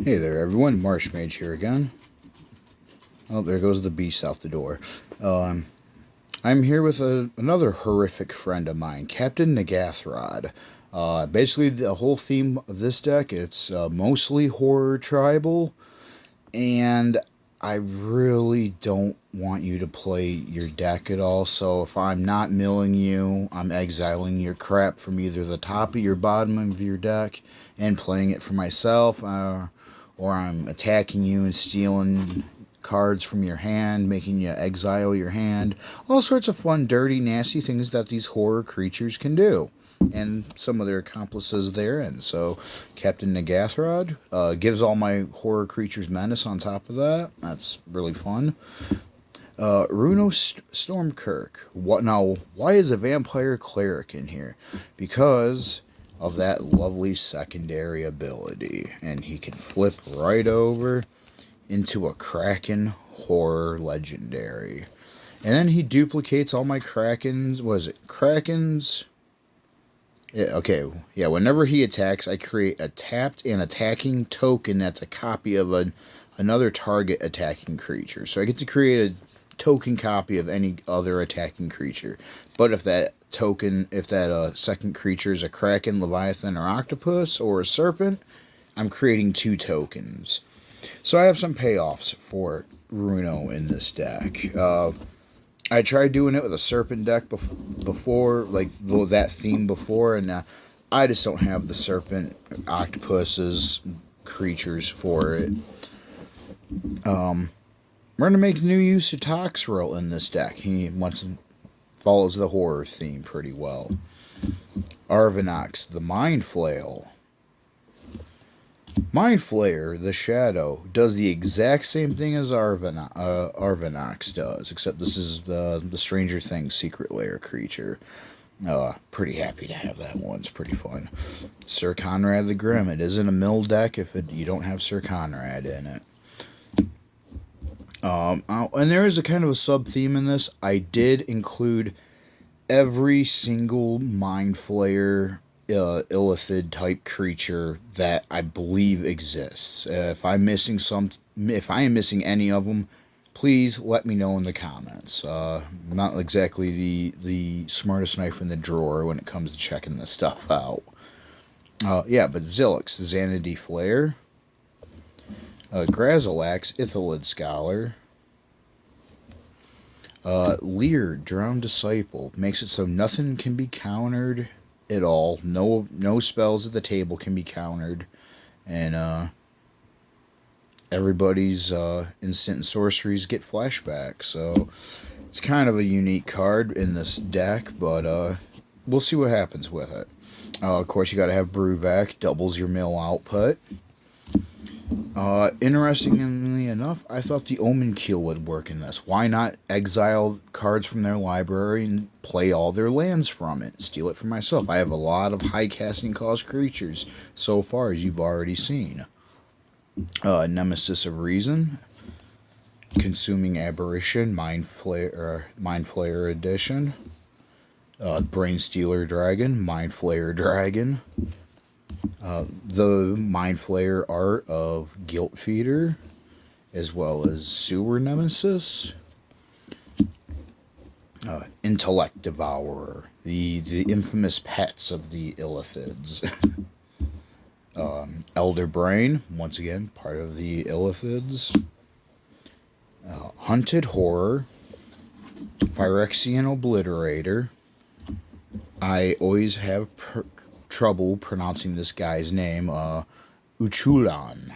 Hey there everyone, Marshmage here again. Oh, there goes the beast out the door. I'm here with another horrific friend of mine, Captain Nagathrod. Basically, the whole theme of this deck, it's mostly horror tribal, and I really don't want you to play your deck at all, so if I'm not milling you, I'm exiling your crap from either the top of your bottom of your deck and playing it for myself, or I'm attacking you and stealing cards from your hand, making you exile your hand. All sorts of fun, dirty, nasty things that these horror creatures can do. And some of their accomplices therein. So, Captain Nagathrod gives all my horror creatures menace on top of that. That's really fun. Runo Stromkirk. Now, why is a vampire cleric in here? Because of that lovely secondary ability, and he can flip right over into a Kraken horror legendary, and then he duplicates all my Krakens. Was it Krakens? Yeah, okay, yeah. Whenever he attacks, I create a tapped and attacking token that's a copy of another target attacking creature. So I get to create a token copy of any other attacking creature. But if that second creature is a Kraken, Leviathan, or Octopus, or a Serpent, I'm creating 2 tokens. So I have some payoffs for Runo in this deck. I tried doing it with a Serpent deck before, like that theme before, and I just don't have the Serpent, Octopuses, creatures for it. We're going to make new use of Toxtrill in this deck. He follows the horror theme pretty well. Arvinox, the Mind Flail. Mind Flayer, the Shadow, does the exact same thing as Arvinox does, except this is the Stranger Things secret lair creature. Pretty happy to have that one. It's pretty fun. Syr Konrad the Grim. It isn't a mill deck if you don't have Syr Konrad in it. And there is a kind of a sub-theme in this. I did include every single Mind Flayer Illithid type creature that I believe exists. If I am missing any of them, please let me know in the comments. I'm not exactly the smartest knife in the drawer when it comes to checking this stuff out. Yeah, but Zellix, the Sanity Flayer. Grazilaxx, Illithid Scholar. Lier, Drowned Disciple. Makes it so nothing can be countered at all. No spells at the table can be countered. And everybody's instant and sorceries get flashbacks. So it's kind of a unique card in this deck, but we'll see what happens with it. Of course, you got to have Bruvac, doubles your mill output. Interestingly enough, I thought the Omenkeel would work in this. Why not exile cards from their library and play all their lands from it? Steal it for myself. I have a lot of high casting cost creatures so far, as you've already seen. Nemesis of Reason. Consuming Aberration. Mind Flayer Edition. Brainstealer Dragon. Mind Flayer Dragon. The Mind Flayer art of Guiltfeeder, as well as Sewer Nemesis. Intellect Devourer, the infamous pets of the Illithids. Elder Brain, once again, part of the Illithids. Hunted Horror. Phyrexian Obliterator. I always have trouble pronouncing this guy's name. Uchuulon.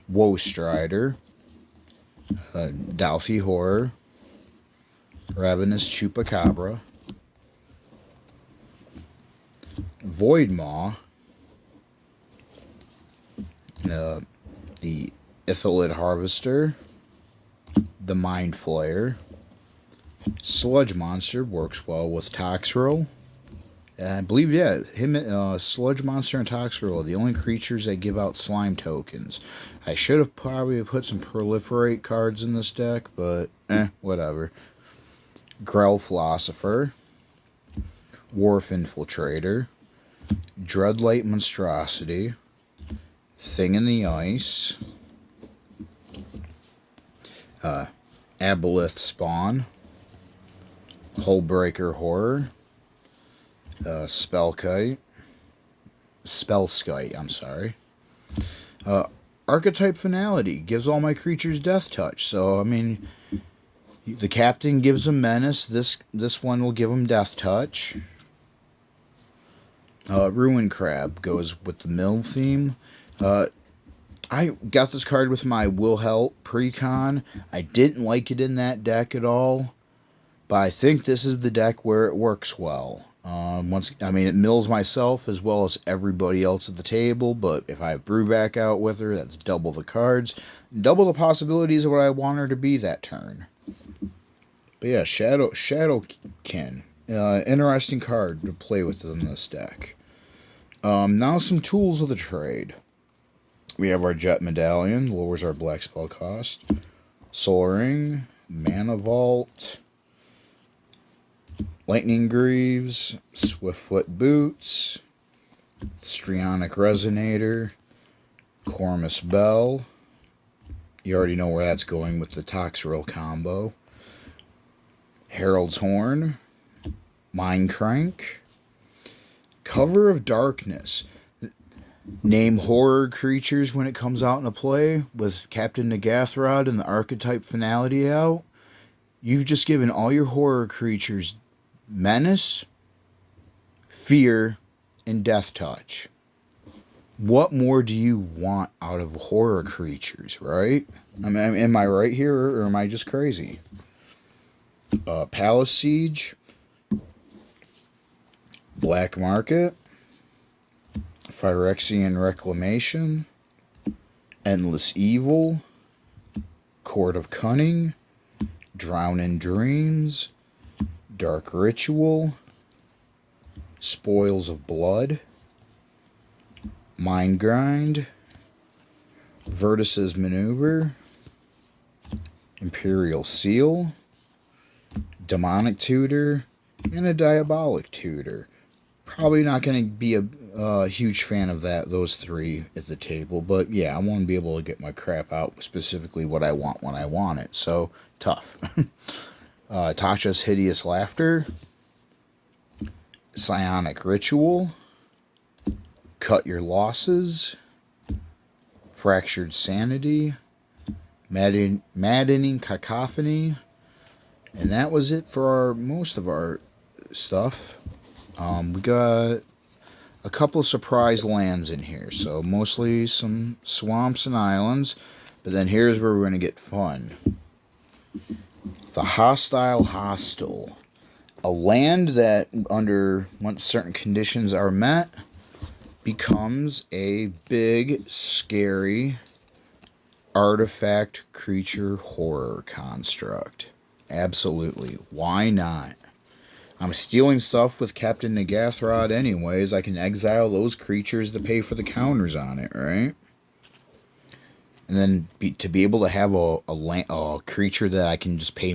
Woe Strider. Dauthi Horror. Ravenous Chupacabra. Voidmaw. The Illithid Harvester. The Mind Flayer. Sludge Monster works well with Toxtrill. I believe, yeah, Sludge Monster and Toxtrill are the only creatures that give out slime tokens. I should have probably put some Proliferate cards in this deck, but whatever. Grell Philosopher. Wharf Infiltrator. Dreadlight Monstrosity, Thing in the Ice, Aboleth Spawn, Hullbreaker Horror, Spellskite, I'm sorry. Archetype Finality gives all my creatures Death Touch. So, I mean, the captain gives them Menace. This one will give them Death Touch. Ruin Crab goes with the mill theme. I got this card with my Will Help Precon. I didn't like it in that deck at all, but I think this is the deck where it works well. It mills myself as well as everybody else at the table, but if I have Bruvac out with her, that's double the cards, double the possibilities of what I want her to be that turn. But yeah, Shadowkin. Interesting card to play with in this deck. Now some tools of the trade. We have our Jet Medallion, lowers our black spell cost. Soul Ring, Mana Vault, Lightning Greaves, Swiftfoot Boots, Strionic Resonator, Cormus Bell. You already know where that's going with the Toxtrill combo. Herald's Horn, Mindcrank, Cover of Darkness. Name horror creatures when it comes out into play with Captain Nagathorod and the Archetype Finality out. You've just given all your horror creatures Menace, Fear, and Death Touch. What more do you want out of horror creatures, right? I mean, am I right here, or am I just crazy? Palace Siege, Black Market, Phyrexian Reclamation, Endless Evil, Court of Cunning, Drown in Dreams, Dark Ritual, Spoils of Blood, Mind Grind, Vertice's Maneuver, Imperial Seal, Demonic Tutor, and a Diabolic Tutor. Probably not going to be a huge fan of those three at the table, but yeah, I want to be able to get my crap out specifically what I want when I want it, so tough. Tasha's Hideous Laughter, Psionic Ritual, Cut Your Losses, Fractured Sanity, Maddening Cacophony, and that was it for most of our stuff. We got a couple of surprise lands in here, so mostly some swamps and islands, but then here's where we're going to get fun. The Hostile Hostel. A land that, under once certain conditions are met, becomes a big, scary artifact creature horror construct. Absolutely. Why not? I'm stealing stuff with Captain Nagathorod anyways. I can exile those creatures to pay for the counters on it, right? And then to be able to have a creature that I can just pay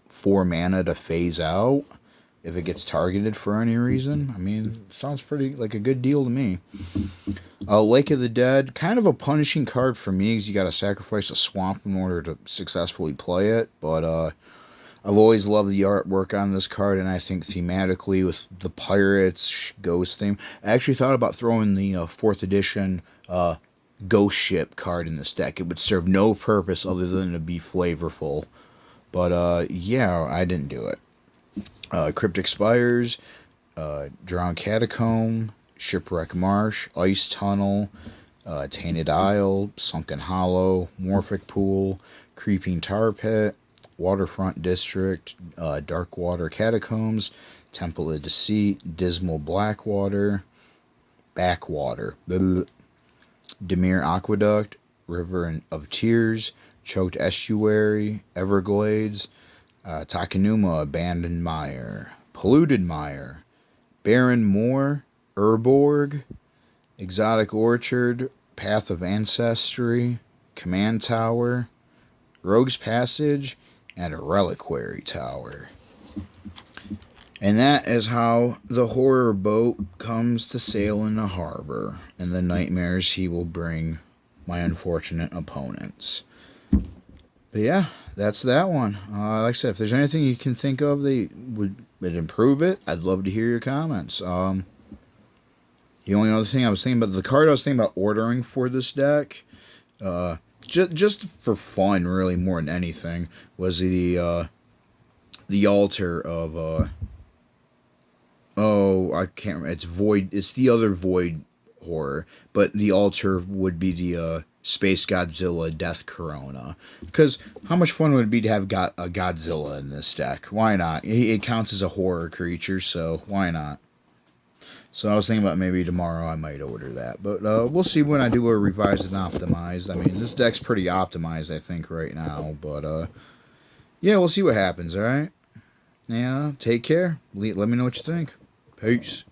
4 mana to phase out if it gets targeted for any reason. I mean, sounds pretty like a good deal to me. Lake of the Dead, kind of a punishing card for me because you got to sacrifice a swamp in order to successfully play it. But I've always loved the artwork on this card, and I think thematically with the pirates ghost theme, I actually thought about throwing the 4th edition Ghost Ship card in this deck. It would serve no purpose other than to be flavorful. But yeah, I didn't do it. Cryptic Spires, Drowned Catacomb, Shipwreck Marsh, Ice Tunnel, Tainted Isle, Sunken Hollow, Morphic Pool, Creeping Tar Pit, Waterfront District, Darkwater Catacombs, Temple of Deceit, Dismal Backwater, Demir Aqueduct, River of Tears, Choked Estuary, Everglades, Takenuma Abandoned Mire, Polluted Mire, Barren Moor, Urborg, Exotic Orchard, Path of Ancestry, Command Tower, Rogue's Passage, and a Reliquary Tower. And that is how the horror boat comes to sail in the harbor, and the nightmares he will bring my unfortunate opponents. But yeah, that's that one. Like I said, if there's anything you can think of that would improve it, I'd love to hear your comments. The only other thing I was thinking about, the card I was thinking about ordering for this deck, just for fun, really, more than anything, was the altar of, oh, I can't remember, it's Void, it's the other Void Horror, but the altar would be the, Space Godzilla Death Corona. Because how much fun would it be to have a Godzilla in this deck? Why not? It counts as a horror creature, so why not? So I was thinking about maybe tomorrow I might order that. But we'll see when I do a revised and optimized. I mean, this deck's pretty optimized, I think, right now. But yeah, we'll see what happens, alright? Yeah, take care. Let me know what you think. Peace.